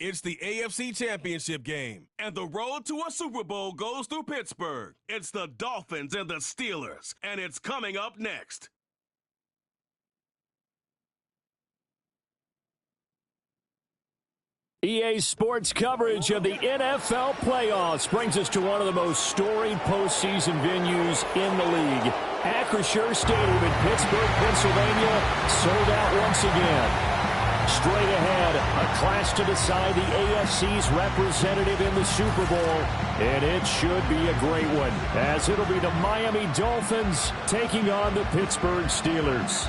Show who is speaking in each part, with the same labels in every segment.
Speaker 1: It's the AFC Championship game, and the road to a Super Bowl goes through Pittsburgh. It's the Dolphins and the Steelers, and it's coming up next.
Speaker 2: EA Sports coverage of the NFL playoffs brings us to one of the most storied postseason venues in the league. Acrisure Stadium in Pittsburgh, Pennsylvania, sold out once again. Straight ahead, a clash to decide the AFC's representative in the Super Bowl, and it should be a great one, as it'll be the Miami Dolphins taking on the Pittsburgh Steelers.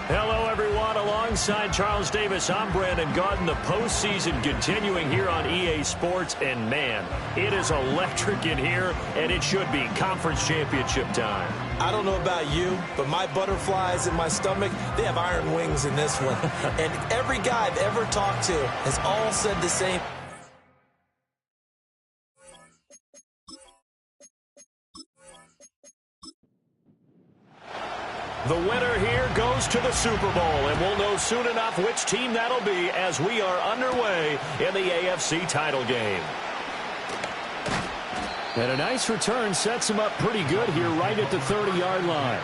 Speaker 2: Hello, everyone. Alongside Charles Davis, I'm Brandon Gaudin. The postseason continuing here on EA Sports, and man, it is electric in here, and it should be conference championship time.
Speaker 3: I don't know about you, but my butterflies in my stomach, they have iron wings in this one. And every guy I've ever talked to has all said the same.
Speaker 2: The winner here goes to the Super Bowl, and we'll know soon enough which team that'll be as we are underway in the AFC title game. And a nice return sets them up pretty good here right at the 30-yard line.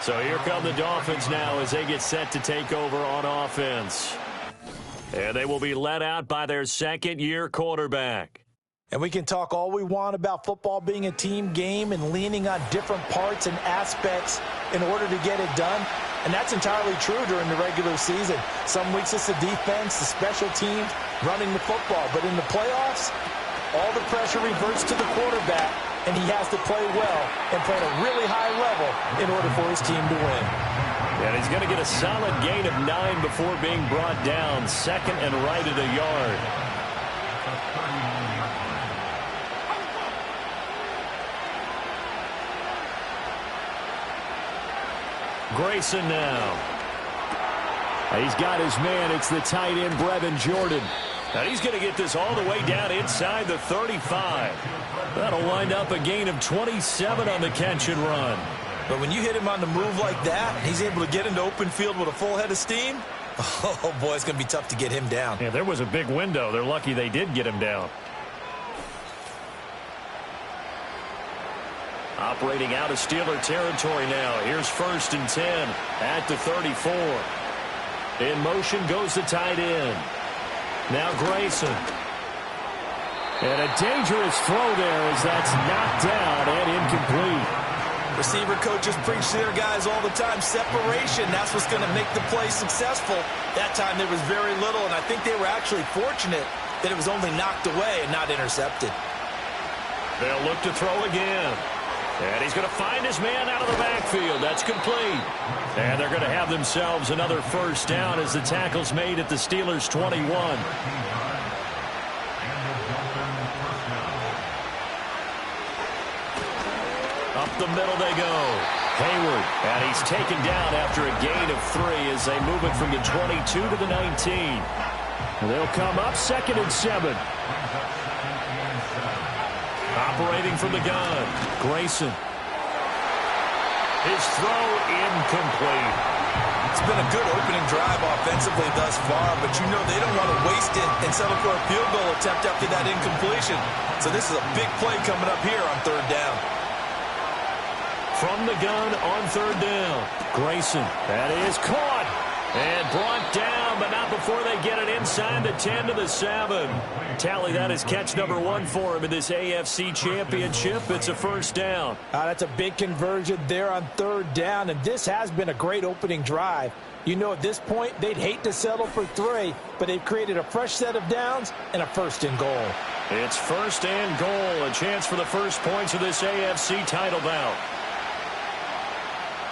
Speaker 2: So here come the Dolphins now as they get set to take over on offense. And they will be led out by their second-year quarterback.
Speaker 3: And we can talk all we want about football being a team game and leaning on different parts and aspects in order to get it done. And that's entirely true during the regular season. Some weeks it's the defense, the special teams, running the football. But in the playoffs, all the pressure reverts to the quarterback, and he has to play well and play at a really high level in order for his team to win.
Speaker 2: And he's going to get a solid gain of 9 before being brought down, second and right at a yard. Grayson now. He's got his man. It's the tight end, Brevin Jordan. And he's going to get this all the way down inside the 35. That'll wind up a gain of 27 on the catch and run.
Speaker 3: But when you hit him on the move like that, he's able to get into open field with a full head of steam. Oh, boy, it's going to be tough to get him down.
Speaker 2: Yeah, there was a big window. They're lucky they did get him down. Operating out of Steeler territory now. Here's 1st and 10 at the 34. In motion goes the tight end. Now Grayson. And a dangerous throw there as that's knocked down and incomplete.
Speaker 3: Receiver coaches preach to their guys all the time. Separation, that's what's going to make the play successful. That time there was very little, and I think they were actually fortunate that it was only knocked away and not intercepted.
Speaker 2: They'll look to throw again. And he's going to find his man out of the backfield. That's complete. And they're going to have themselves another first down as the tackle's made at the Steelers' 21. Up the middle they go. Hayward. And he's taken down after a gain of 3 as they move it from the 22 to the 19. And they'll come up 2nd and 7. Operating from the gun, Grayson. His throw incomplete.
Speaker 3: It's been a good opening drive offensively thus far, but you know they don't want to waste it and settle for a field goal attempt after that incompletion. So this is a big play coming up here on 3rd down.
Speaker 2: From the gun on 3rd down, Grayson. That is caught and brought down, but not before they get it inside the 10 to the 7. Tally, that is catch number 1 for him in this AFC Championship. It's a first down.
Speaker 3: That's a big conversion there on 3rd down, and this has been a great opening drive. You know, at this point, they'd hate to settle for 3, but they've created a fresh set of downs and a 1st and goal.
Speaker 2: It's 1st and goal, a chance for the first points of this AFC title bout.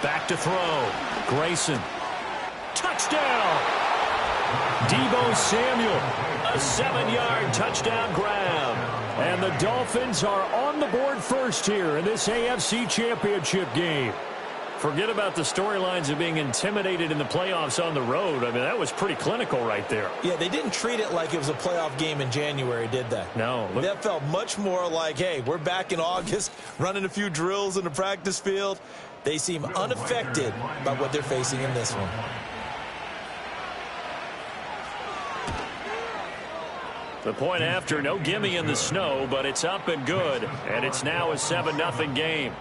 Speaker 2: Back to throw, Grayson. Touchdown! Deebo Samuel, a 7-yard touchdown grab. And the Dolphins are on the board first here in this AFC Championship game. Forget about the storylines of being intimidated in the playoffs on the road. I mean, that was pretty clinical right there.
Speaker 3: Yeah, they didn't treat it like it was a playoff game in January, did they?
Speaker 2: No.
Speaker 3: That felt much more like, hey, we're back in August, running a few drills in the practice field. They seem unaffected by what they're facing in this one.
Speaker 2: The point after, no gimme in the snow, but it's up and good. And it's now a 7-0 game.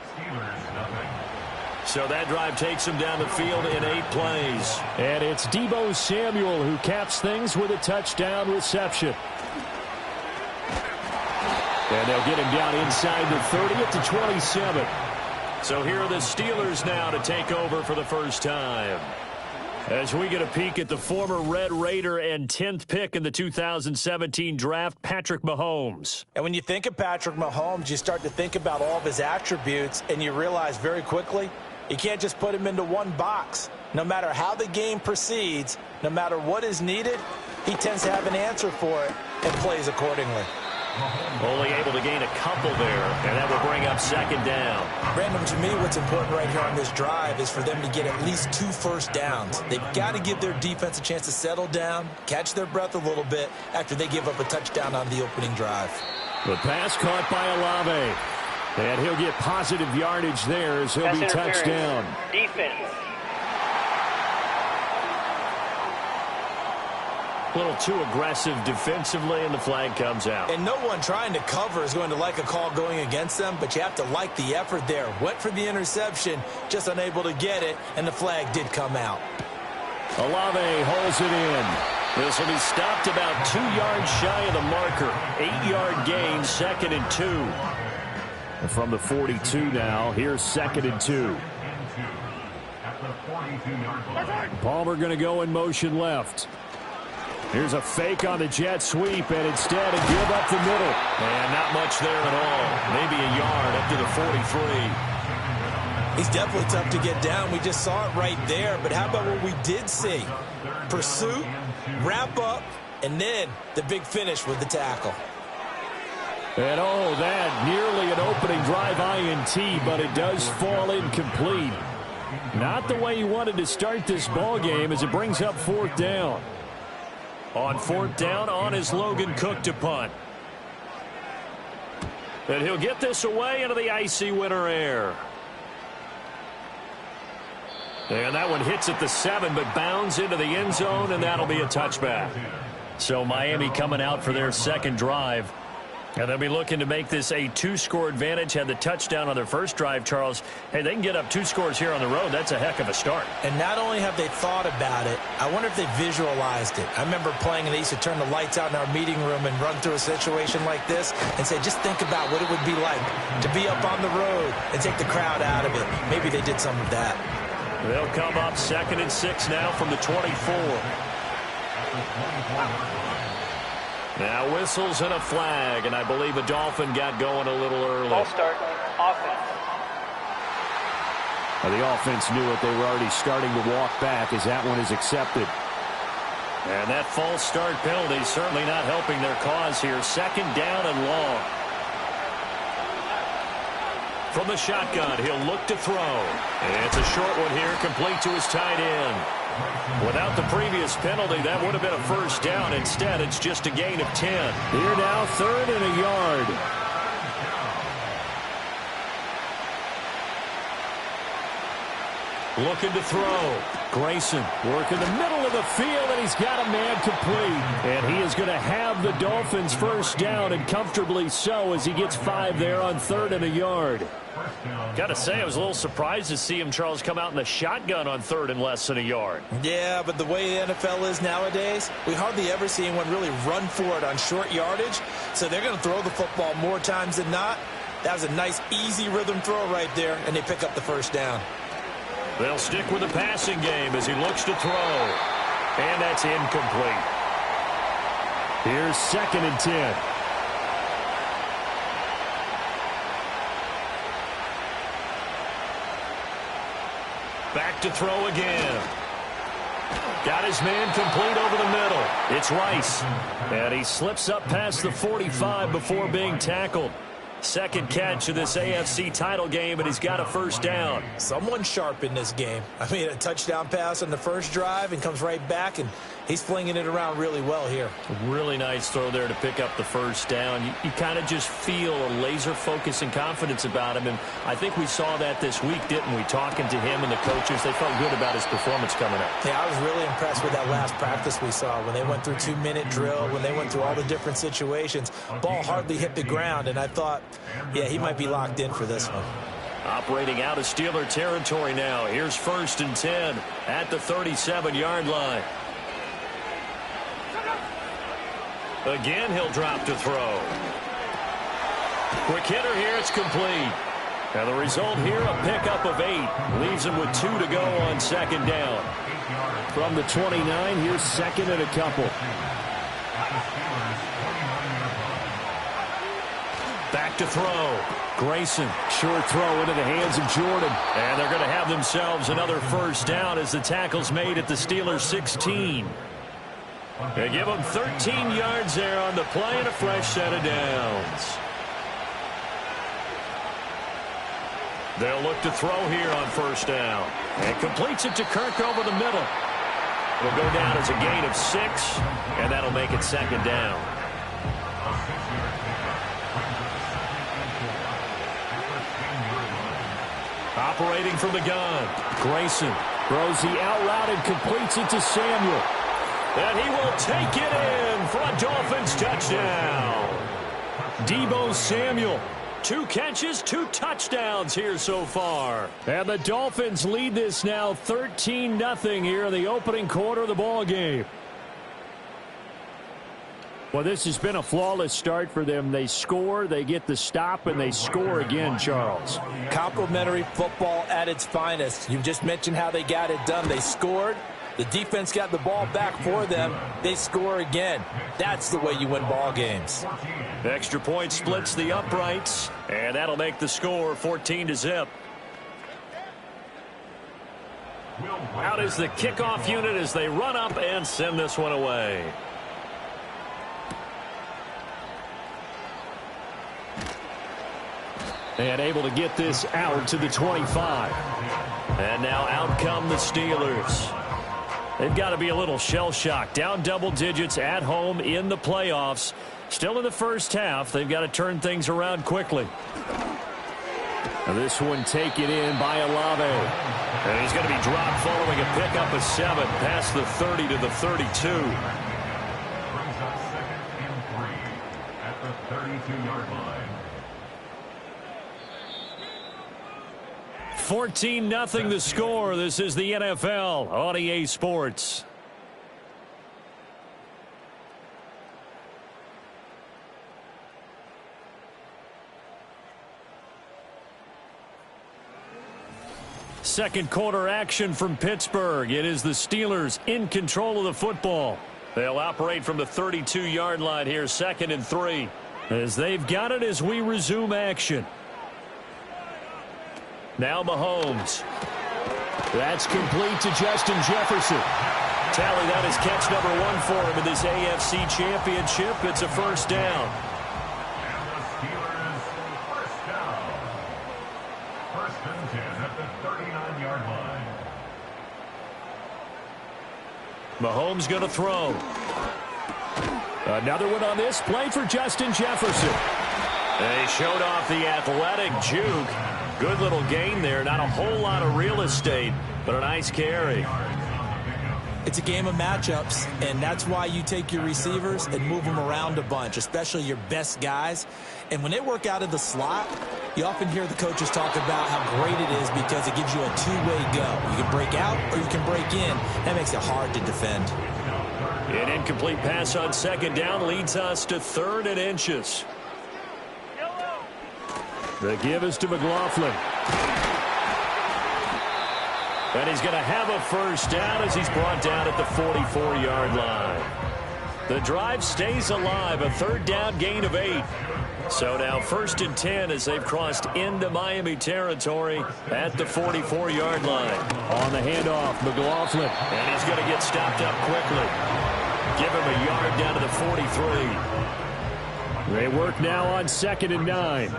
Speaker 2: So that drive takes him down the field in 8 plays. And it's Deebo Samuel who caps things with a touchdown reception. And they'll get him down inside the 30 at the 27. So here are the Steelers now to take over for the first time. As we get a peek at the former Red Raider and 10th pick in the 2017 draft, Patrick Mahomes.
Speaker 3: And when you think of Patrick Mahomes, you start to think about all of his attributes, and you realize very quickly you can't just put him into one box. No matter how the game proceeds, no matter what is needed, he tends to have an answer for it and plays accordingly.
Speaker 2: Only able to gain a couple there, and that will bring up second down.
Speaker 3: Brandon, to me, what's important right here on this drive is for them to get at least 2 first downs. They've got to give their defense a chance to settle down, catch their breath a little bit after they give up a touchdown on the opening drive.
Speaker 2: The pass caught by Olave. And he'll get positive yardage there as he'll be touchdown.
Speaker 4: Defense.
Speaker 2: A little too aggressive defensively, and the flag comes out.
Speaker 3: And no one trying to cover is going to like a call going against them, but you have to like the effort there. Went for the interception, just unable to get it, and the flag did come out.
Speaker 2: Olave holds it in. This will be stopped about 2 yards shy of the marker. 8-yard gain, 2nd and 2. From the 42 now, here's 2nd and 2. Palmer going to go in motion left. Here's a fake on the jet sweep, and instead a give up the middle. And not much there at all. Maybe a yard up to the 43.
Speaker 3: He's definitely tough to get down. We just saw it right there. But how about what we did see? Pursuit, wrap up, and then the big finish with the tackle.
Speaker 2: And oh, that nearly an opening drive INT, but it does fall incomplete. Not the way he wanted to start this ball game as it brings up 4th down. On 4th down, on is Logan Cook to punt. And he'll get this away into the icy winter air. And that one hits at the 7, but bounds into the end zone, and that'll be a touchback. So Miami coming out for their second drive. And they'll be looking to make this a 2-score advantage. Had the touchdown on their first drive, Charles. Hey, they can get up 2 scores here on the road. That's a heck of a start.
Speaker 3: And not only have they thought about it, I wonder if they visualized it. I remember playing, and they used to turn the lights out in our meeting room and run through a situation like this and say, just think about what it would be like to be up on the road and take the crowd out of it. Maybe they did some of that.
Speaker 2: They'll come up 2nd and 6 now from the 24. Now whistles and a flag, and I believe a Dolphin got going a little early.
Speaker 4: Ball start, offense.
Speaker 2: Well, the offense knew it. They were already starting to walk back as that one is accepted. And that false start penalty certainly not helping their cause here. 2nd down and long. From the shotgun, he'll look to throw. And it's a short one here, complete to his tight end. Without the previous penalty, that would have been a first down. Instead, it's just a gain of 10. Here now, 3rd and a yard. Looking to throw. Grayson working the middle of the field, and he's got a man complete. And he is going to have the Dolphins first down, and comfortably so, as he gets 5 there on 3rd and a yard. Got to say, I was a little surprised to see him, Charles, come out in the shotgun on 3rd and less than a yard.
Speaker 3: Yeah, but the way the NFL is nowadays, we hardly ever see anyone really run for it on short yardage. So they're going to throw the football more times than not. That was a nice, easy rhythm throw right there, and they pick up the first down.
Speaker 2: They'll stick with the passing game as he looks to throw. And that's incomplete. Here's 2nd and 10. Back to throw again. Got his man complete over the middle. It's Rice. And he slips up past the 45 before being tackled. Second catch of this AFC title game, and he's got a first down.
Speaker 3: Someone sharp in this game. I mean, a touchdown pass on the first drive and comes right back, and He's flinging it around really well here.
Speaker 2: Really nice throw there to pick up the first down. You kind of just feel a laser focus and confidence about him, and I think we saw that this week, didn't we? Talking to him and the coaches, they felt good about his performance coming up.
Speaker 3: Yeah, I was really impressed with that last practice we saw when they went through 2-minute drill, when they went through all the different situations. Ball hardly hit the ground, and I thought, yeah, he might be locked in for this one.
Speaker 2: Operating out of Steeler territory now. Here's 1st and 10 at the 37-yard line. Again, he'll drop to throw. Quick hitter here. It's complete. And the result here, a pickup of 8. Leaves him with 2 to go on 2nd down. From the 29, here's 2nd and a couple. Back to throw. Grayson, short throw into the hands of Jordan. And they're going to have themselves another first down as the tackle's made at the Steelers' 16. They give them 13 yards there on the play and a fresh set of downs. They'll look to throw here on 1st down. And completes it to Kirk over the middle. It'll go down as a gain of 6, and that'll make it 2nd down. Operating from the gun. Grayson throws the out route and completes it to Samuel. And he will take it in for a Dolphins touchdown. Deebo Samuel. 2 catches, 2 touchdowns here so far. And the Dolphins lead this now 13-0 here in the opening quarter of the ball game. Well, this has been a flawless start for them. They score, they get the stop, and they score again, Charles.
Speaker 3: Complimentary football at its finest. You just mentioned how they got it done. They scored. The defense got the ball back for them. They score again. That's the way you win ball games.
Speaker 2: Extra point splits the uprights, and that'll make the score 14-0. Out is the kickoff unit as they run up and send this one away. And able to get this out to the 25. And now out come the Steelers. They've got to be a little shell-shocked. Down double digits at home in the playoffs. Still in the first half. They've got to turn things around quickly. Now this one taken in by Olave. And he's going to be dropped following a pickup of 7 past the 30 to the 32. Brings up 2nd and 3 at the 32-yard line. 14-0 the score. This is the NFL on EA Sports. Second quarter action from Pittsburgh. It is the Steelers in control of the football. They'll operate from the 32-yard line here, 2nd and 3. As they've got it as we resume action. Now Mahomes. That's complete to Justin Jefferson. Tally, that is catch number 1 for him in this AFC Championship. It's a first down. And the Steelers first down. 1st and 10 at the 39-yard line. Mahomes going to throw. Another one on this play for Justin Jefferson. They showed off the athletic juke. Good little gain there. Not a whole lot of real estate, but a nice carry.
Speaker 3: It's a game of matchups, and that's why you take your receivers and move them around a bunch, especially your best guys. And when they work out of the slot, you often hear the coaches talk about how great it is because it gives you a two-way go. You can break out or you can break in. That makes it hard to defend.
Speaker 2: An incomplete pass on 2nd down leads us to 3rd and inches. The give is to McLaughlin. And he's going to have a first down as he's brought down at the 44-yard line. The drive stays alive, a 3rd down gain of 8. So now 1st and 10 as they've crossed into Miami territory at the 44-yard line. On the handoff, McLaughlin. And he's going to get stopped up quickly. Give him a yard down to the 43. They work now on 2nd and 9.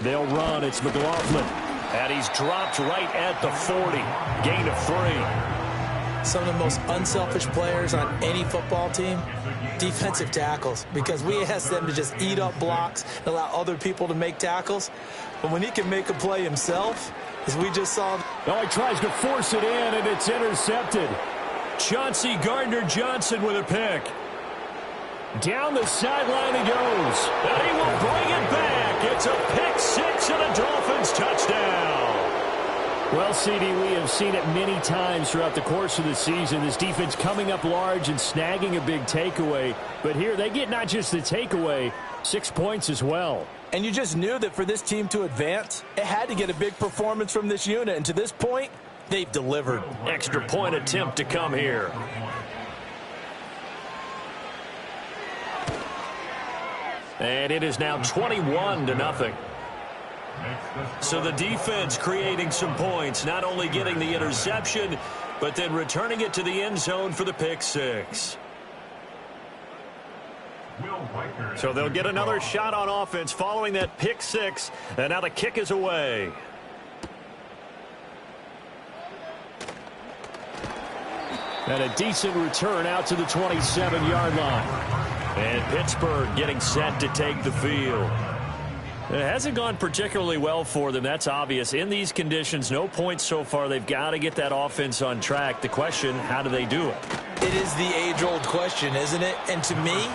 Speaker 2: They'll run. It's McLaughlin. And he's dropped right at the 40. Gain of 3.
Speaker 3: Some of the most unselfish players on any football team, defensive tackles, because we ask them to just eat up blocks and allow other people to make tackles. But when he can make a play himself, as we just saw.
Speaker 2: Oh, he tries to force it in, and it's intercepted. Chauncey Gardner-Johnson with a pick. Down the sideline he goes, and he will bring it back. It's a pick 6 and a Dolphins touchdown. Well, CD, we have seen it many times throughout the course of the season. This defense coming up large and snagging a big takeaway. But here they get not just the takeaway, 6 points as well.
Speaker 3: And you just knew that for this team to advance, it had to get a big performance from this unit. And to this point, they've delivered.
Speaker 2: Extra point attempt to come here. And it is now 21-0. So the defense creating some points, not only getting the interception, but then returning it to the end zone for the pick 6. So they'll get another shot on offense following that pick 6, and now the kick is away. And a decent return out to the 27-yard line. And Pittsburgh getting set to take the field. It hasn't gone particularly well for them. That's obvious. In these conditions, no points so far. They've got to get that offense on track. The question, how do they do it?
Speaker 3: It is the age-old question, isn't it? And to me,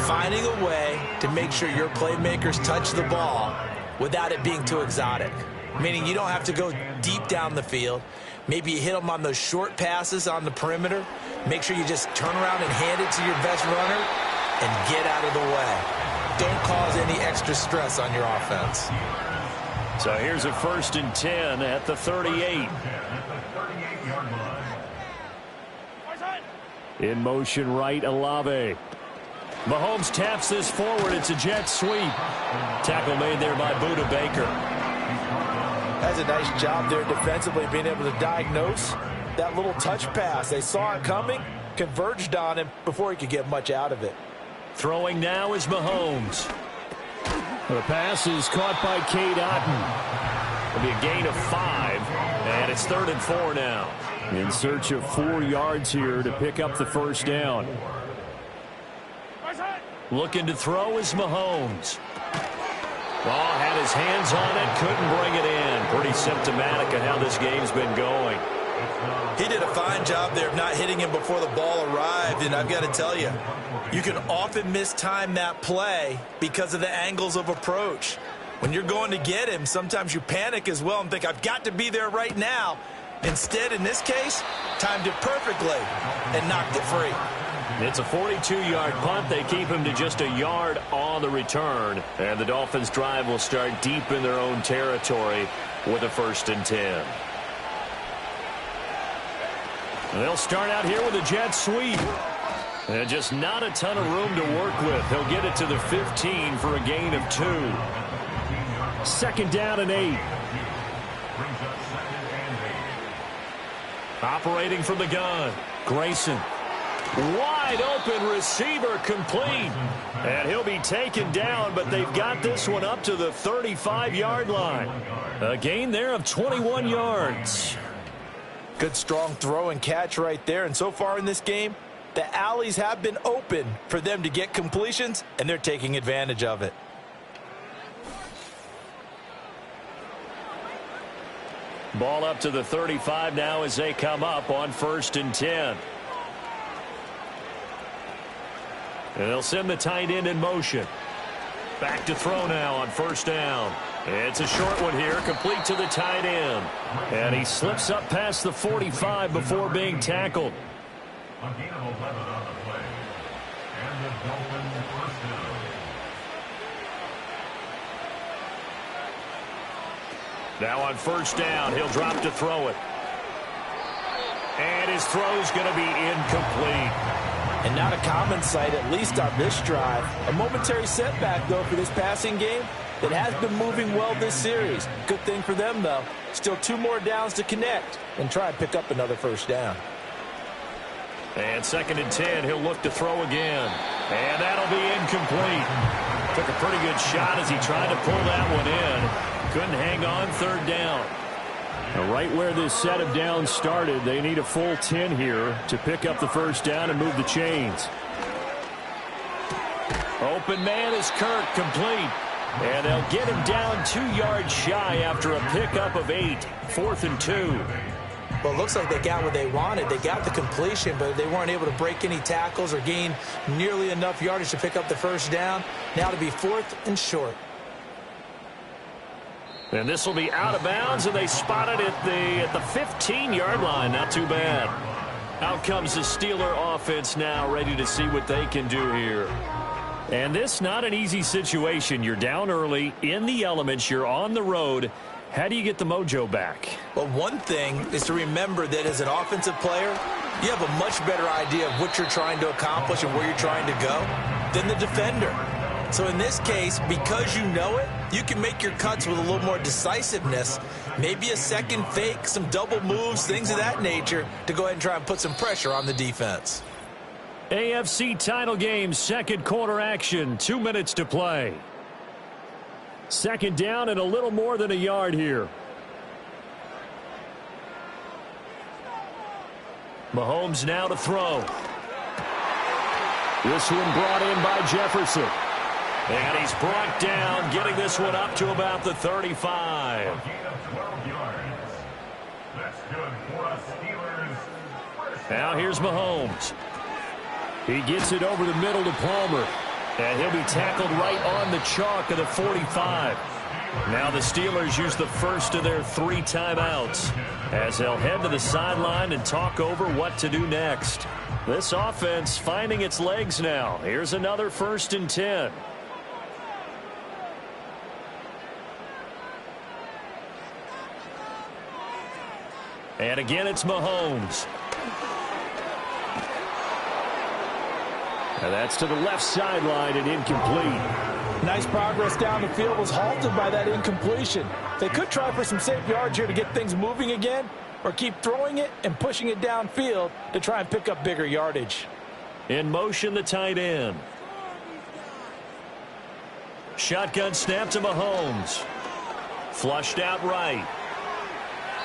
Speaker 3: finding a way to make sure your playmakers touch the ball without it being too exotic. Meaning you don't have to go deep down the field. Maybe you hit them on those short passes on the perimeter. Make sure you just turn around and hand it to your best runner and get out of the way. Don't cause any extra stress on your offense.
Speaker 2: So here's a 1st and 10 at the 38. In motion right, Olave. Mahomes taps this forward. It's a jet sweep. Tackle made there by Budda Baker.
Speaker 3: That's a nice job there defensively, being able to diagnose that little touch pass. They saw it coming, converged on him before he could get much out of it.
Speaker 2: Throwing now is Mahomes. The pass is caught by Cade Otton. It'll be a gain of 5, and it's 3rd and 4 now. In search of 4 yards here to pick up the 1st down. Looking to throw is Mahomes. Oh, had his hands on it, couldn't bring it in. Pretty symptomatic of how this game's been going.
Speaker 3: He did a fine job there of not hitting him before the ball arrived, and I've got to tell you, you can often mistime that play because of the angles of approach. When you're going to get him, sometimes you panic as well and think, I've got to be there right now. Instead, in this case, timed it perfectly and knocked it free.
Speaker 2: It's a 42-yard punt. They keep him to just a yard on the return. And the Dolphins' drive will start deep in their own territory with a 1st and 10. They'll start out here with a jet sweep. And just not a ton of room to work with. He'll get it to the 15 for a gain of 2. 2nd down and 8. Operating from the gun, Grayson. Wide open receiver complete. And he'll be taken down, but they've got this one up to the 35-yard line. A gain there of 21 yards.
Speaker 3: Good strong throw and catch right there. And so far in this game, the alleys have been open for them to get completions, and they're taking advantage of it.
Speaker 2: Ball up to the 35 now as they come up on 1st and 10. And they'll send the tight end in motion. Back to throw now on 1st down. It's a short one here, complete to the tight end. And he slips up past the 45 before being tackled. Now on 1st down, he'll drop to throw it. And his throw's going to be incomplete.
Speaker 3: And not a common sight, at least on this drive. A momentary setback, though, for this passing game that has been moving well this series. Good thing for them, though. Still 2 more downs to connect and try and pick up another 1st down.
Speaker 2: And 2nd and 10, he'll look to throw again. And that'll be incomplete. Took a pretty good shot as he tried to pull that one in. Couldn't hang on, third down. Now, right where this set of downs started, they need a full 10 here to pick up the first down and move the chains. Open man is Kirk, complete. And they'll get him down 2 yards shy after a pickup of 8. 4th and 2.
Speaker 3: Well, it looks like they got what they wanted. They got the completion, but they weren't able to break any tackles or gain nearly enough yardage to pick up the first down. Now to be 4th and short.
Speaker 2: And this will be out of bounds, and they spot it at the 15-yard line. Not too bad. Out comes the Steeler offense now, ready to see what they can do here. And this not an easy situation. You're down early, in the elements, you're on the road. How do you get the mojo back?
Speaker 3: Well, one thing is to remember that as an offensive player, you have a much better idea of what you're trying to accomplish and where you're trying to go than the defender. So in this case, because you know it, you can make your cuts with a little more decisiveness. Maybe a second fake, some double moves, things of that nature to go ahead and try and put some pressure on the defense.
Speaker 2: AFC title game, second quarter action, 2 minutes to play. Second down and a little more than a yard here. Mahomes now to throw. This one brought in by Jefferson. And he's brought down, getting this one up to about the 35. Now here's Mahomes. He gets it over the middle to Palmer. And he'll be tackled right on the chalk of the 45. Now the Steelers use the first of their 3 timeouts as they'll head to the sideline and talk over what to do next. This offense finding its legs now. Here's another 1st and 10. And again, it's Mahomes. And that's to the left sideline and incomplete.
Speaker 3: Nice progress down the field was halted by that incompletion. They could try for some safe yards here to get things moving again, or keep throwing it and pushing it downfield to try and pick up bigger yardage.
Speaker 2: In motion, the tight end. Shotgun snap to Mahomes. Flushed out right.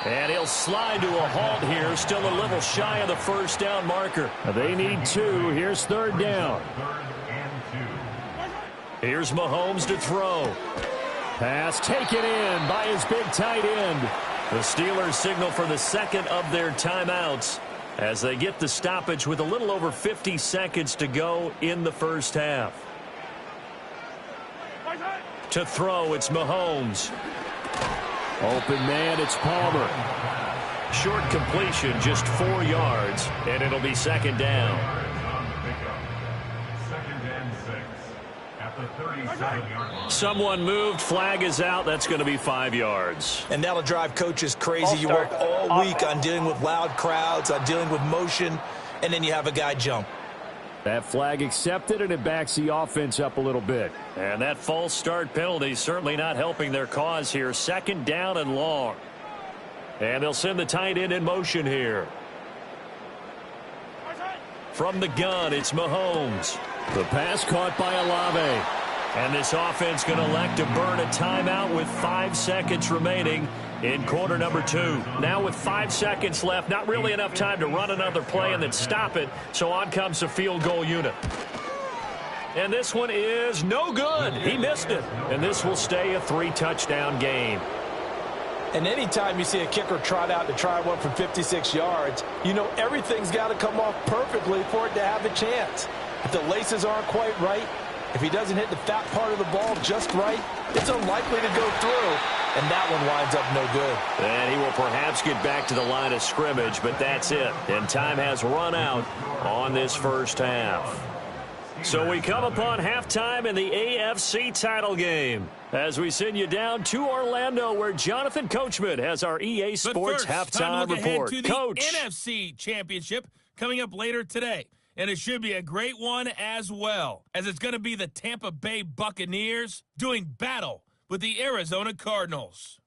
Speaker 2: And he'll slide to a halt here, still a little shy of the first down marker. They need 2. Here's third down. Here's Mahomes to throw. Pass taken in by his big tight end. The Steelers signal for the second of their timeouts as they get the stoppage with a little over 50 seconds to go in the first half. To throw, it's Mahomes. Open man, it's Palmer. Short completion, just 4 yards, and it'll be second down. Someone moved, flag is out, that's going to be 5 yards.
Speaker 3: And that'll drive coaches crazy. You work all week on dealing with loud crowds, on dealing with motion, and then you have a guy jump.
Speaker 2: That flag accepted, and it backs the offense up a little bit. And that false start penalty certainly not helping their cause here. Second down and long. And they'll send the tight end in motion here. From the gun, it's Mahomes. The pass caught by Olave. And this offense going to elect to burn a timeout with 5 seconds remaining in quarter number 2. Now with 5 seconds left, not really enough time to run another play and then stop it. So on comes the field goal unit. And this one is no good. He missed it. And this will stay a 3-touchdown game.
Speaker 3: And anytime you see a kicker trot out to try one from 56 yards, you know everything's got to come off perfectly for it to have a chance. If the laces aren't quite right, if he doesn't hit the fat part of the ball just right, it's unlikely to go through, and that one winds up no good.
Speaker 2: And he will perhaps get back to the line of scrimmage, but that's it. And time has run out on this first half. So we come upon halftime in the AFC title game as we send you down to Orlando, where Jonathan Coachman has our EA Sports halftime report.
Speaker 4: To the NFC Championship coming up later today. And it should be a great one as well, as it's going to be the Tampa Bay Buccaneers doing battle with the Arizona Cardinals.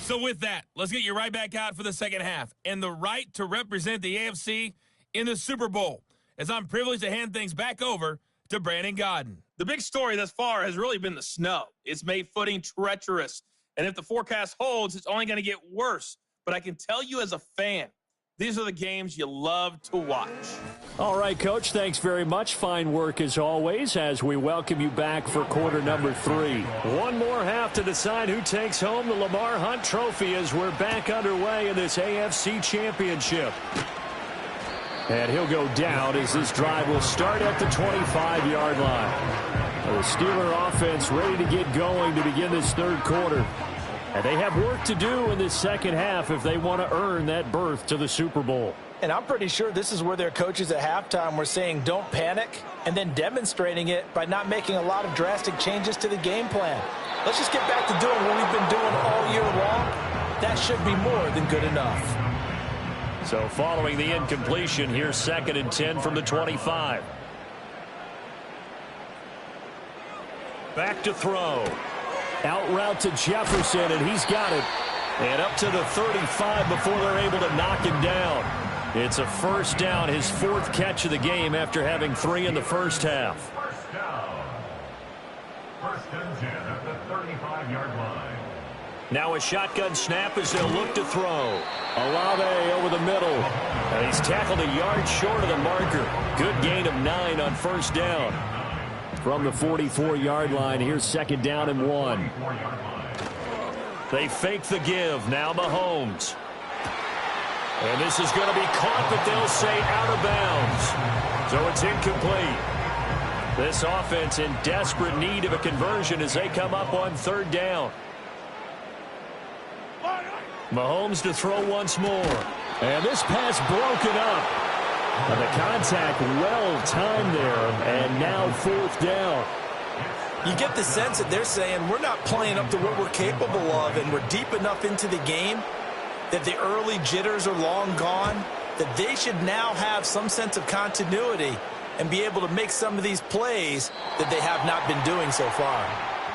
Speaker 4: So with that, let's get you right back out for the second half and the right to represent the AFC in the Super Bowl, as I'm privileged to hand things back over to Brandon Godden. The big story thus far has really been the snow. It's made footing treacherous. And if the forecast holds, it's only going to get worse. But I can tell you as a fan, these are the games you love to watch.
Speaker 2: All right, Coach, thanks very much. Fine work as always as we welcome you back for quarter number 3. One more half to decide who takes home the Lamar Hunt Trophy as we're back underway in this AFC Championship. And he'll go down as this drive will start at the 25-yard line. The Steeler offense ready to get going to begin this third quarter. And they have work to do in this second half if they want to earn that berth to the Super Bowl.
Speaker 3: And I'm pretty sure this is where their coaches at halftime were saying don't panic, and then demonstrating it by not making a lot of drastic changes to the game plan. Let's just get back to doing what we've been doing all year long. That should be more than good enough.
Speaker 2: So following the incompletion, here's 2nd and 10 from the 25. Back to throw. Out route to Jefferson, and he's got it. And up to the 35 before they're able to knock him down. It's a first down, his 4th catch of the game after having 3 in the first half.
Speaker 5: First down. 1st and 10 at the 35-yard line.
Speaker 2: Now a shotgun snap as they'll look to throw. Olave over the middle. And he's tackled a yard short of the marker. Good gain of 9 on first down. From the 44-yard line, here's 2nd down and 1. They fake the give. Now Mahomes. And this is going to be caught, but they'll say out of bounds. So it's incomplete. This offense in desperate need of a conversion as they come up on 3rd down. Mahomes to throw once more. And this pass broken up. And the contact well-timed there, and now 4th down.
Speaker 3: You get the sense that they're saying we're not playing up to what we're capable of, and we're deep enough into the game that the early jitters are long gone, that they should now have some sense of continuity and be able to make some of these plays that they have not been doing so far.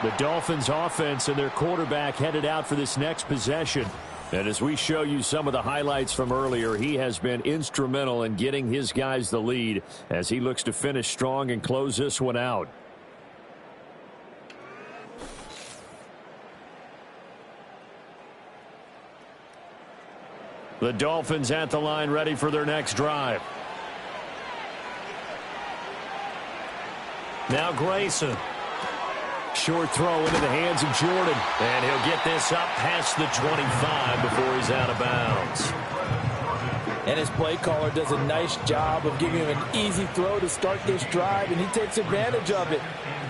Speaker 2: The Dolphins offense and their quarterback headed out for this next possession. And as we show you some of the highlights from earlier, he has been instrumental in getting his guys the lead as he looks to finish strong and close this one out. The Dolphins at the line ready for their next drive. Now Grayson. Short throw into the hands of Jordan. And he'll get this up past the 25 before he's out of bounds.
Speaker 3: And his play caller does a nice job of giving him an easy throw to start this drive, and he takes advantage of it.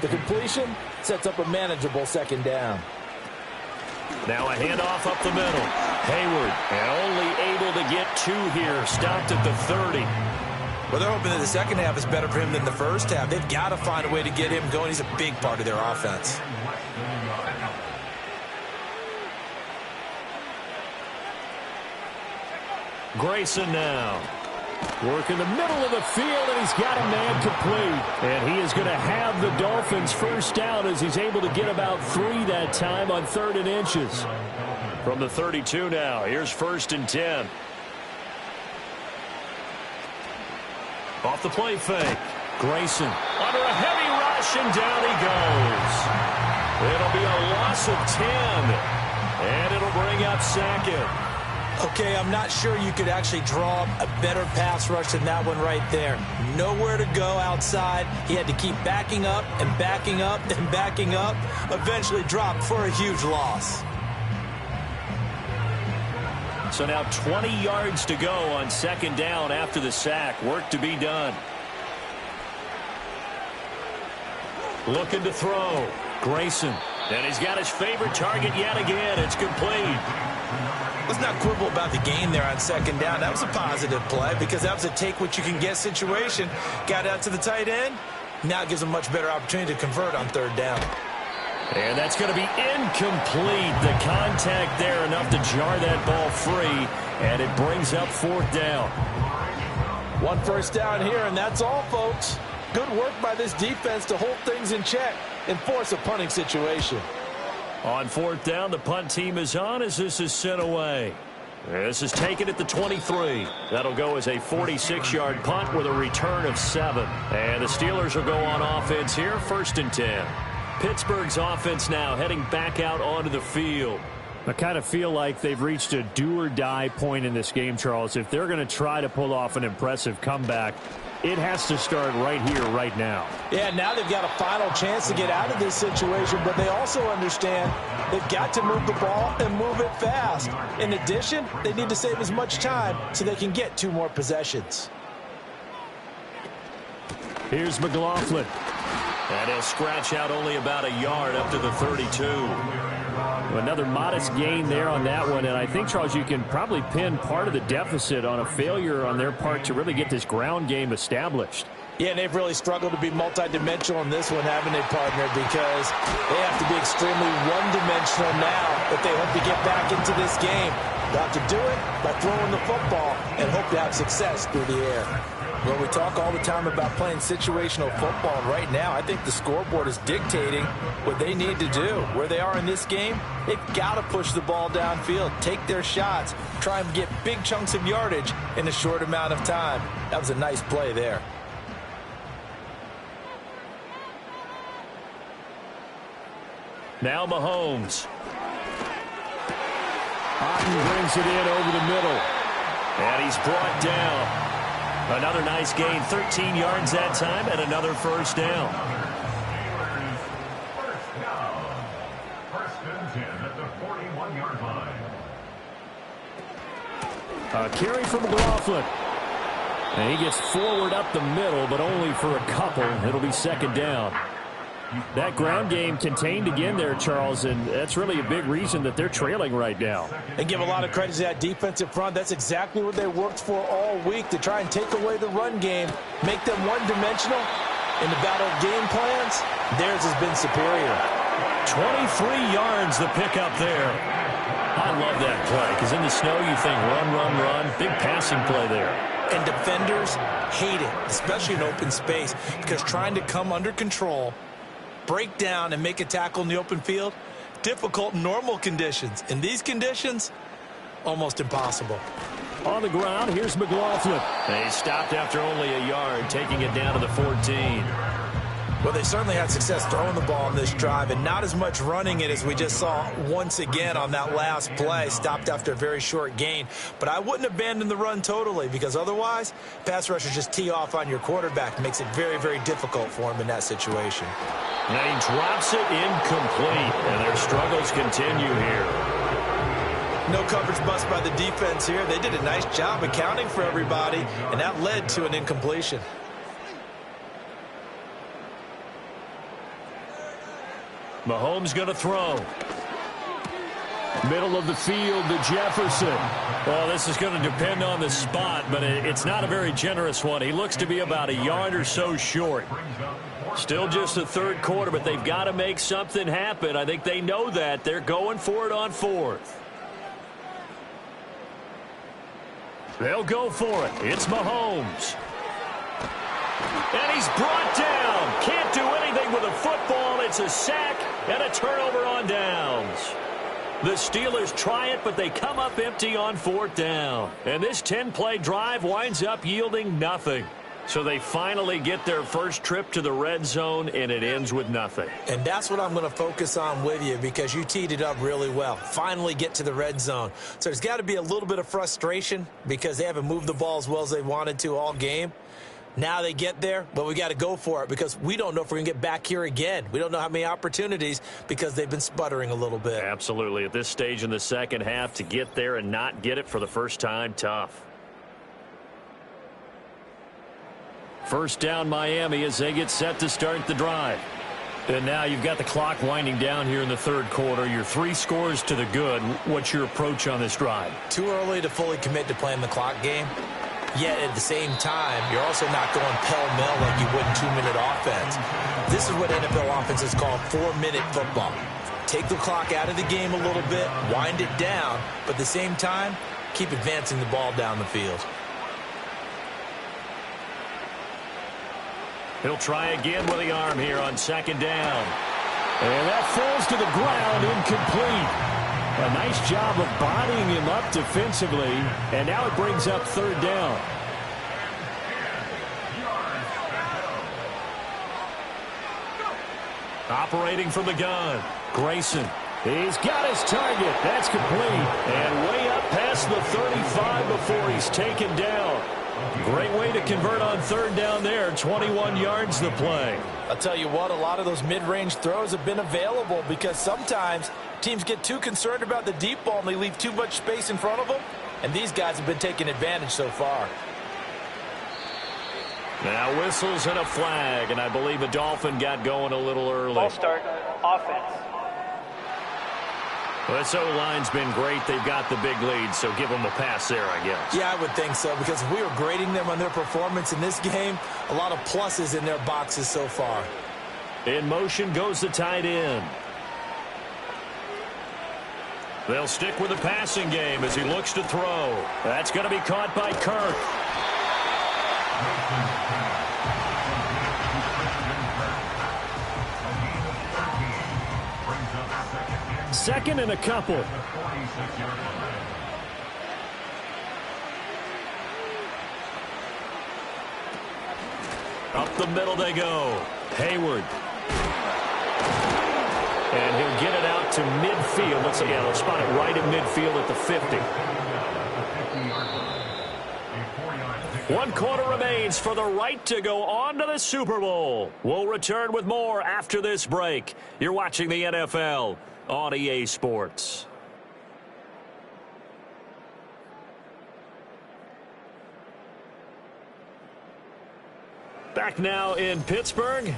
Speaker 3: The completion sets up a manageable 2nd down.
Speaker 2: Now a handoff up the middle. Hayward, and only able to get 2 here. Stopped at the 30.
Speaker 3: Well, they're hoping that the second half is better for him than the first half. They've got to find a way to get him going. He's a big part of their offense.
Speaker 2: Grayson now. Work in the middle of the field, and he's got a man complete. And he is going to have the Dolphins first down as he's able to get about 3 that time on 3rd and inches. From the 32 now, here's 1st and 10. Off the play fake. Grayson under a heavy rush, and down he goes. It'll be a loss of 10, and it'll bring up 2nd.
Speaker 3: Okay, I'm not sure you could actually draw a better pass rush than that one right there. Nowhere to go outside. He had to keep backing up and backing up and backing up. Eventually dropped for a huge loss.
Speaker 2: So now 20 yards to go on 2nd down after the sack. Work to be done. Looking to throw. Grayson. And he's got his favorite target yet again. It's complete.
Speaker 3: Let's not quibble about the gain there on 2nd down. That was a positive play because that was a take-what-you-can-get situation. Got out to the tight end. Now it gives them a much better opportunity to convert on 3rd down.
Speaker 2: And that's going to be incomplete. The contact there enough to jar that ball free, and it brings up 4th down.
Speaker 3: 1 first down here, and that's all, folks. Good work by this defense to hold things in check and force a punting situation.
Speaker 2: On 4th down, the punt team is on as this is sent away. This is taken at the 23. That'll go as a 46-yard punt with a return of 7. And the Steelers will go on offense here, 1st and 10. Pittsburgh's offense now heading back out onto the field. I kind of feel like they've reached a do-or-die point in this game, Charles. If they're going to try to pull off an impressive comeback, it has to start right here, right now.
Speaker 3: Yeah, now they've got a final chance to get out of this situation, but they also understand they've got to move the ball and move it fast. In addition, they need to save as much time so they can get 2 more possessions.
Speaker 2: Here's McLaughlin. And he'll scratch out only about a yard up to the 32. Another modest gain there on that one, and I think, Charles, you can probably pin part of the deficit on a failure on their part to really get this ground game established.
Speaker 3: Yeah, and they've really struggled to be multidimensional in this one, haven't they, partner? Because they have to be extremely one-dimensional now if they hope to get back into this game. They'll have to do it by throwing the football and hope to have success through the air. Well, we talk all the time about playing situational football, and right now I think the scoreboard is dictating what they need to do. Where they are in this game, they've got to push the ball downfield, take their shots, try and get big chunks of yardage in a short amount of time. That was a nice play there.
Speaker 2: Now Mahomes. Otten brings it in over the middle. And he's brought down. Another nice gain, 13 yards that time, and another first down.
Speaker 5: First and 10 at the 41-yard line.
Speaker 2: A carry from McLaughlin. And he gets forward up the middle, but only for a couple. It'll be 2nd down. That ground game contained again there, Charles, and that's really a big reason that they're trailing right now.
Speaker 3: And give a lot of credit to that defensive front. That's exactly what they worked for all week, to try and take away the run game, make them one-dimensional. In the battle of game plans, theirs has been superior.
Speaker 2: 23 yards the pickup there. I love that play, because in the snow you think run, run, run. Big passing play there.
Speaker 3: And defenders hate it, especially in open space, because trying to come under control, break down and make a tackle in the open field, difficult in normal conditions. In these conditions, almost impossible.
Speaker 2: On the ground, here's McLaughlin. They stopped after only a yard, taking it down to the 14.
Speaker 3: Well, they certainly had success throwing the ball on this drive, and not as much running it as we just saw once again on that last play. Stopped after a very short gain. But I wouldn't abandon the run totally, because otherwise, pass rushers just tee off on your quarterback. Makes it very, very difficult for him in that situation.
Speaker 2: And he drops it incomplete, and their struggles continue here.
Speaker 3: No coverage bust by the defense here. They did a nice job accounting for everybody, and that led to an incompletion.
Speaker 2: Mahomes going to throw. Middle of the field to Jefferson. Well, this is going to depend on the spot, but it's not a very generous one. He looks to be about a yard or so short. Still just the 3rd quarter, but they've got to make something happen. I think they know that. They're going for it on 4th. They'll go for it. It's Mahomes. And he's brought down. Can't do anything with a football. It's a sack and a turnover on downs. The Steelers try it, but they come up empty on 4th down. And this 10-play drive winds up yielding nothing. So they finally get their first trip to the red zone, and it ends with nothing.
Speaker 3: And that's what I'm going to focus on with you, because you teed it up really well. Finally get to the red zone. So there's got to be a little bit of frustration because they haven't moved the ball as well as they wanted to all game. Now they get there, but we got to go for it, because we don't know if we're going to get back here again. We don't know how many opportunities, because they've been sputtering a little bit.
Speaker 2: Absolutely. At this stage in the second half, to get there and not get it for the first time, tough. First down, Miami, as they get set to start the drive. And now you've got the clock winding down here in the 3rd quarter. Your 3 scores to the good. What's your approach on this drive?
Speaker 3: Too early to fully commit to playing the clock game. Yet at the same time, you're also not going pell-mell like you would in 2-minute offense. This is what NFL offenses call 4-minute football. Take the clock out of the game a little bit, wind it down, but at the same time, keep advancing the ball down the field.
Speaker 2: He'll try again with the arm here on 2nd down. And that falls to the ground, incomplete. A nice job of bodying him up defensively, and now it brings up third down. Operating from the gun, Grayson. He's got his target. That's complete. And way up past the 35 before he's taken down. Great way to convert on third down there. 21 yards the play.
Speaker 3: I'll tell you what, a lot of those mid-range throws have been available because sometimes teams get too concerned about the deep ball and they leave too much space in front of them. And these guys have been taking advantage so far.
Speaker 2: Now whistles and a flag, and I believe a Dolphin got going a little early.
Speaker 6: Ball start, offense.
Speaker 2: Well, this O-line's been great. They've got the big lead, so give them a pass there, I guess.
Speaker 3: Yeah, I would think so, because if we were grading them on their performance in this game, a lot of pluses in their boxes so far.
Speaker 2: In motion goes the tight end. They'll stick with the passing game as he looks to throw. That's going to be caught by Kirk. Second and a couple. Up the middle they go. Hayward. And he'll get it out to midfield. Let's again, they'll spot it right in midfield at the 50. 1 quarter remains for the right to go on to the Super Bowl. We'll return with more after this break. You're watching the NFL on EA Sports. Back now in Pittsburgh.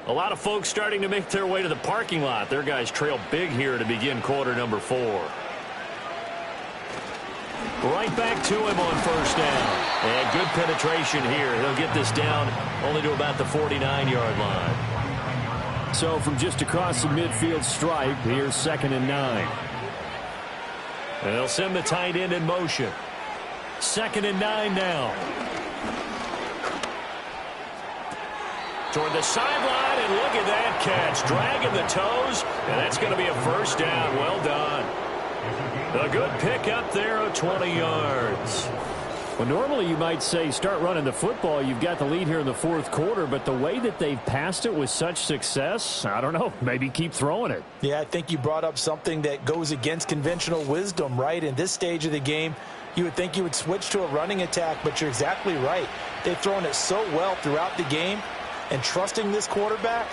Speaker 2: A lot of folks starting to make their way to the parking lot. Their guys trail big here to begin quarter number 4. Right back to him on first down. And good penetration here. He'll get this down only to about the 49-yard line. So from just across the midfield stripe, here's 2nd and 9. And they'll send the tight end in motion. 2nd and 9 now. Toward the sideline, and look at that catch. Dragging the toes, and that's going to be a first down. Well done. A good pick up there of 20 yards. Well, normally you might say start running the football. You've got the lead here in the 4th quarter, but the way that they've passed it with such success, I don't know, maybe keep throwing it.
Speaker 3: Yeah, I think you brought up something that goes against conventional wisdom, right? In this stage of the game, you would think you would switch to a running attack, but you're exactly right. They've thrown it so well throughout the game, and trusting this quarterback,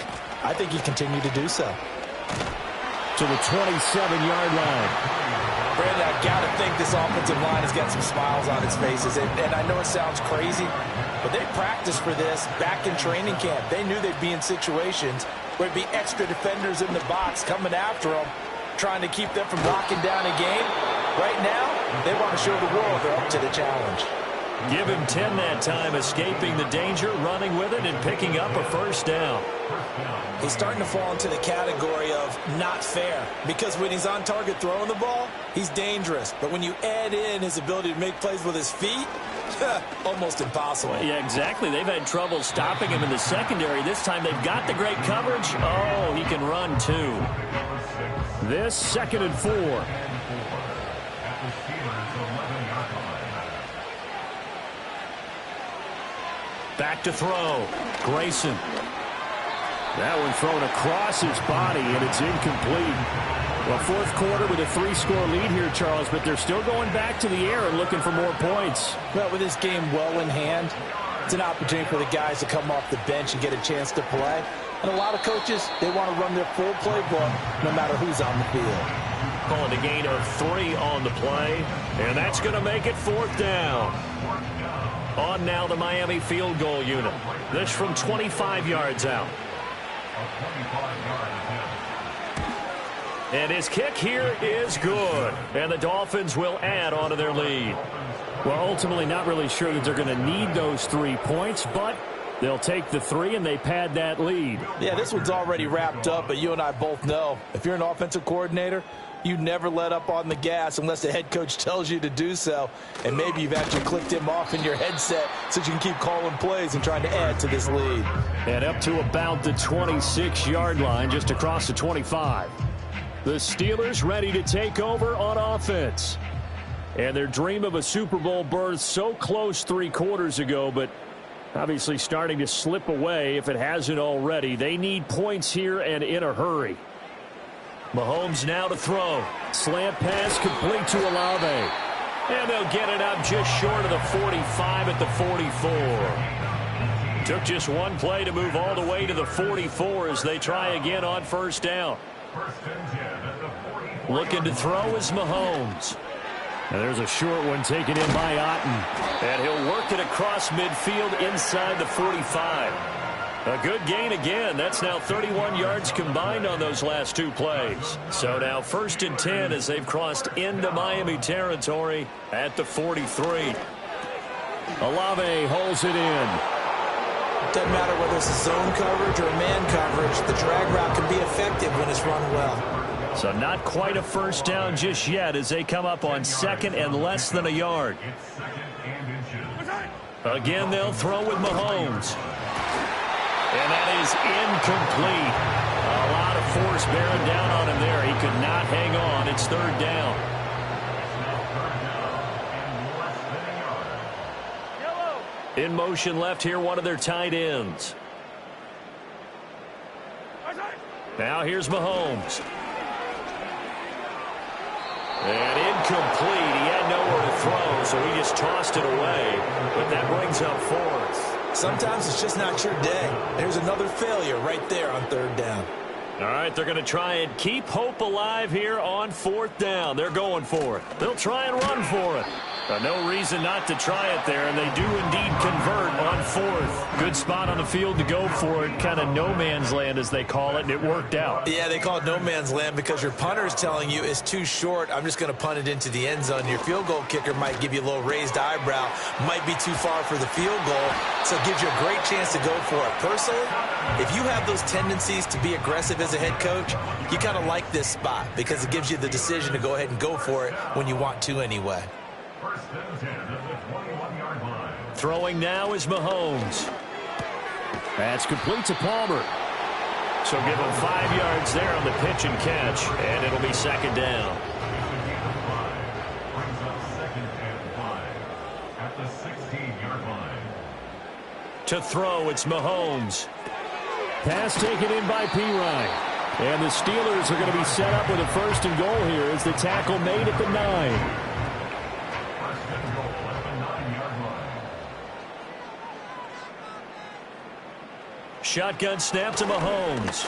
Speaker 3: I think you continue to do so.
Speaker 2: To the 27-yard line.
Speaker 3: Brandon, I got to think this offensive line has got some smiles on its faces. And I know it sounds crazy, but they practiced for this back in training camp. They knew they'd be in situations where there'd be extra defenders in the box coming after them, trying to keep them from locking down a game. Right now, they want to show the world they're up to the challenge.
Speaker 2: Give him 10 that time, escaping the danger, running with it, and picking up a first down.
Speaker 3: He's starting to fall into the category of not fair, because when he's on target throwing the ball, he's dangerous. But when you add in his ability to make plays with his feet, almost impossible.
Speaker 2: Yeah, exactly. They've had trouble stopping him in the secondary. This time they've got the great coverage. Oh, he can run too. This 2nd and 4. Back to throw. Grayson. That one thrown across his body, and it's incomplete. Well, 4th quarter with a 3-score lead here, Charles, but they're still going back to the air and looking for more points.
Speaker 3: Well, with this game well in hand, it's an opportunity for the guys to come off the bench and get a chance to play. And a lot of coaches, they want to run their full playbook no matter who's on the field.
Speaker 2: Calling a gain of 3 on the play, and that's going to make it 4th down. On now the Miami field goal unit. This from 25 yards out. And his kick here is good. And the Dolphins will add on to their lead. Well, ultimately not really sure that they're going to need those 3 points, but they'll take the 3 and they pad that lead.
Speaker 3: Yeah, this one's already wrapped up, but you and I both know if you're an offensive coordinator, you never let up on the gas unless the head coach tells you to do so. And maybe you've actually clicked him off in your headset so you can keep calling plays and trying to add to this lead.
Speaker 2: And up to about the 26-yard line, just across the 25. The Steelers ready to take over on offense. And their dream of a Super Bowl berth so close 3 quarters ago, but obviously starting to slip away if it hasn't already. They need points here and in a hurry. Mahomes now to throw. Slant pass complete to Olave. And they'll get it up just short of the 45 at the 44. Took just one play to move all the way to the 44 as they try again on first down. Looking to throw is Mahomes. And there's a short one taken in by Otten. And he'll work it across midfield inside the 45. A good gain again. That's now 31 yards combined on those last 2 plays. So now 1st and 10 as they've crossed into Miami territory at the 43. Olave holds it in.
Speaker 3: It doesn't matter whether it's a zone coverage or a man coverage. The drag route can be effective when it's run well.
Speaker 2: So not quite a first down just yet as they come up on 2nd and less than a yard. Again, they'll throw with Mahomes. And that is incomplete. A lot of force bearing down on him there. He could not hang on. It's 3rd down. In motion left here, one of their tight ends. Now here's Mahomes. And incomplete. He had nowhere to throw, so he just tossed it away. But that brings up 4th.
Speaker 3: Sometimes it's just not your day. There's another failure right there on 3rd down.
Speaker 2: All right, they're going to try and keep hope alive here on 4th down. They're going for it. They'll try and run for it. No reason not to try it there, and they do indeed convert on 4th. Good spot on the field to go for it, kind of no man's land as they call it, and it worked out.
Speaker 3: Yeah, they call it no man's land because your punter is telling you it's too short. I'm just going to punt it into the end zone. Your field goal kicker might give you a little raised eyebrow, might be too far for the field goal, so it gives you a great chance to go for it. Personally, if you have those tendencies to be aggressive as a head coach, you kind of like this spot because it gives you the decision to go ahead and go for it when you want to anyway.
Speaker 2: Throwing now is Mahomes. That's complete to Palmer. So give him 5 yards there on the pitch and catch, and it'll be 2nd down. To throw, it's Mahomes. Pass taken in by Pirine. And the Steelers are going to be set up with a 1st and goal here as the tackle made at the 9. Shotgun snap to Mahomes.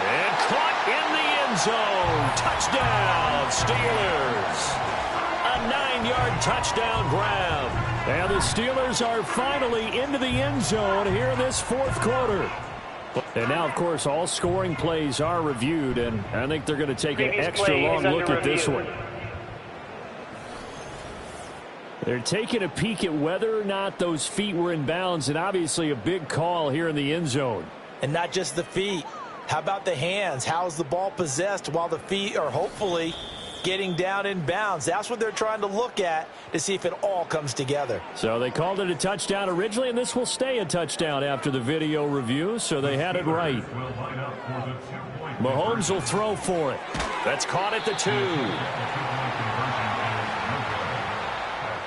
Speaker 2: And caught in the end zone. Touchdown, Steelers. A 9-yard touchdown grab. And the Steelers are finally into the end zone here in this 4th quarter. And now, of course, all scoring plays are reviewed, and I think they're going to take an extra long look at this one. They're taking a peek at whether or not those feet were in bounds, and obviously a big call here in the end zone.
Speaker 3: And not just the feet. How about the hands? How's the ball possessed while the feet are hopefully getting down in bounds? That's what they're trying to look at to see if it all comes together.
Speaker 2: So they called it a touchdown originally, and this will stay a touchdown after the video review, so they had it right. Mahomes will throw for it. That's caught at the 2.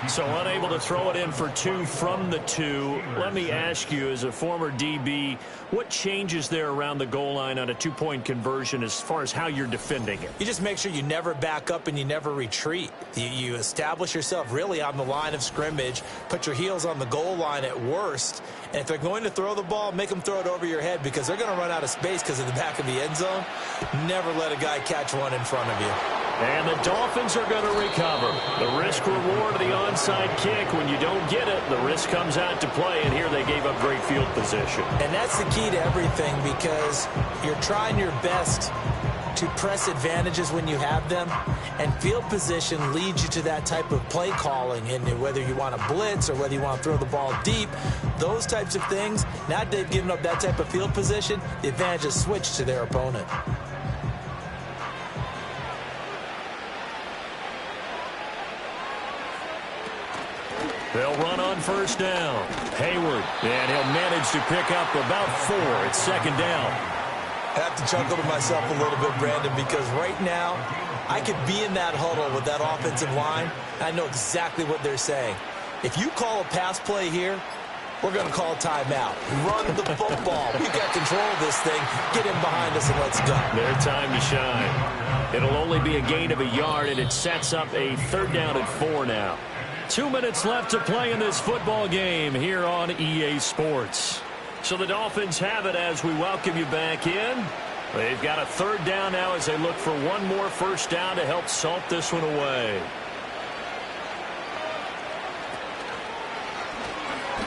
Speaker 2: So unable to throw it in for 2 from the 2. Let me ask you, as a former DB, what changes there around the goal line on a 2-point conversion as far as how you're defending it?
Speaker 3: You just make sure you never back up and you never retreat. You establish yourself really on the line of scrimmage, put your heels on the goal line at worst, and if they're going to throw the ball, make them throw it over your head because they're going to run out of space because of the back of the end zone. Never let a guy catch one in front of you.
Speaker 2: And the Dolphins are going to recover. The risk-reward of the onside kick, when you don't get it, the risk comes out to play, and here they gave up great field position.
Speaker 3: And that's the key to everything because you're trying your best to press advantages when you have them, and field position leads you to that type of play calling, and whether you want to blitz or whether you want to throw the ball deep, those types of things, now that they've given up that type of field position, the advantage is switched to their opponent.
Speaker 2: They'll run on first down. Hayward, and he'll manage to pick up about 4. It's 2nd down.
Speaker 3: I have to chuckle to myself a little bit, Brandon, because right now I could be in that huddle with that offensive line, and I know exactly what they're saying. If you call a pass play here, we're going to call a timeout. Run the football. We've got control of this thing. Get in behind us and let's go.
Speaker 2: Their time to shine. It'll only be a gain of a yard, and it sets up a 3rd down and 4 now. 2 minutes left to play in this football game here on EA Sports. So the Dolphins have it as we welcome you back in. They've got a 3rd down now as they look for one more first down to help salt this one away.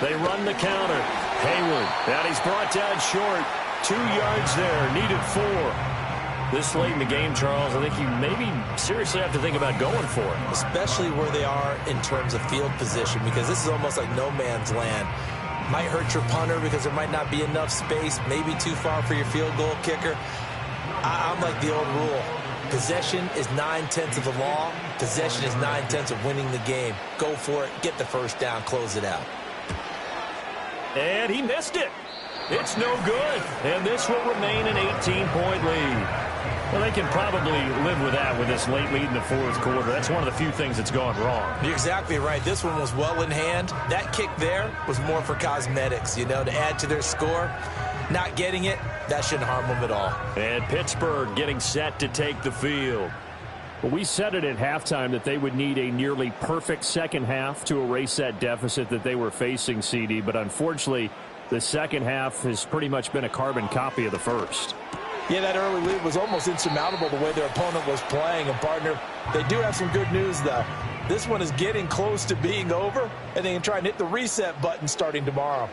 Speaker 2: They run the counter. Hayward. And he's brought down short. 2 yards there. Needed 4. This late in the game, Charles, I think you maybe seriously have to think about going for it.
Speaker 3: Especially where they are in terms of field position, because this is almost like no man's land. Might hurt your punter because there might not be enough space, maybe too far for your field goal kicker. I'm like the old rule. Possession is 9/10 of the law. Possession is 9/10 of winning the game. Go for it. Get the first down. Close it out.
Speaker 2: And he missed it. It's no good. And this will remain an 18-point lead. Well, they can probably live with that with this late lead in the 4th quarter. That's one of the few things that's gone wrong.
Speaker 3: You're exactly right. This one was well in hand. That kick there was more for cosmetics, to add to their score. Not getting it, that shouldn't harm them at all.
Speaker 2: And Pittsburgh getting set to take the field.
Speaker 6: Well, we said it at halftime that they would need a nearly perfect second half to erase that deficit that they were facing, CD. But unfortunately, the second half has pretty much been a carbon copy of the first.
Speaker 3: Yeah, that early lead was almost insurmountable the way their opponent was playing. And, partner, they do have some good news, though. This one is getting close to being over, and they can try and hit the reset button starting tomorrow.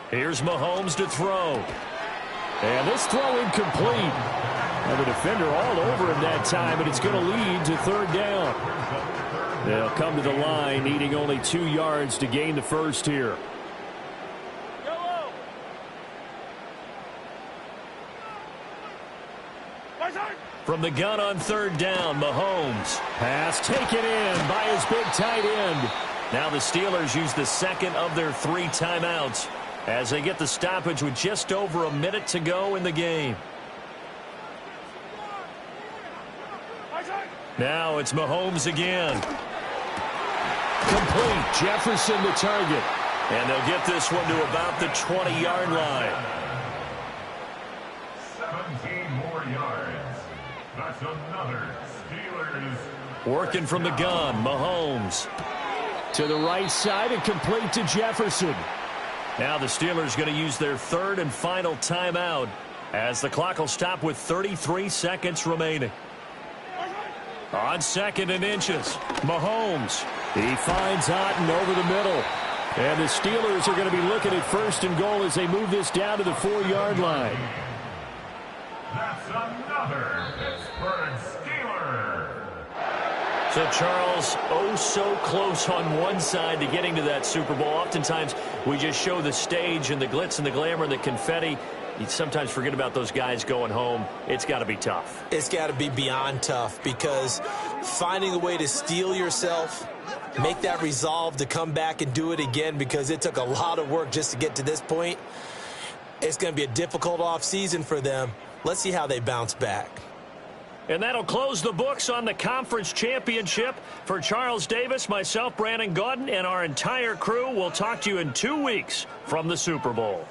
Speaker 2: Here's Mahomes to throw.
Speaker 6: And this throw incomplete. And the defender all over him that time, and it's going to lead to 3rd down. They'll come to the line, needing only 2 yards to gain the first here.
Speaker 2: From the gun on 3rd down, Mahomes.
Speaker 6: Pass taken in by his big tight end.
Speaker 2: Now the Steelers use the 2nd of their 3 timeouts as they get the stoppage with just over a minute to go in the game. Now it's Mahomes again.
Speaker 6: Complete. Jefferson the target.
Speaker 2: And they'll get this one to about the 20-yard line.
Speaker 5: 17 more yards. That's another Steelers.
Speaker 2: Working from the gun, Mahomes.
Speaker 6: To the right side and complete to Jefferson.
Speaker 2: Now the Steelers going to use their 3rd and final timeout as the clock will stop with 33 seconds remaining. On 2nd and inches, Mahomes.
Speaker 6: He finds Otten over the middle. And the Steelers are going to be looking at 1st and goal as they move this down to the 4-yard line.
Speaker 5: That's another Pittsburgh Steeler.
Speaker 2: So, Charles, oh so close on one side to getting to that Super Bowl. Oftentimes, we just show the stage and the glitz and the glamour and the confetti. You sometimes forget about those guys going home. It's got to be tough.
Speaker 3: It's got to be beyond tough, because finding a way to steel yourself, make that resolve to come back and do it again, because it took a lot of work just to get to this point. It's going to be a difficult offseason for them. Let's see how they bounce back.
Speaker 2: And that'll close the books on the conference championship. For Charles Davis, myself, Brandon Gaudin, and our entire crew, we'll talk to you in 2 weeks from the Super Bowl.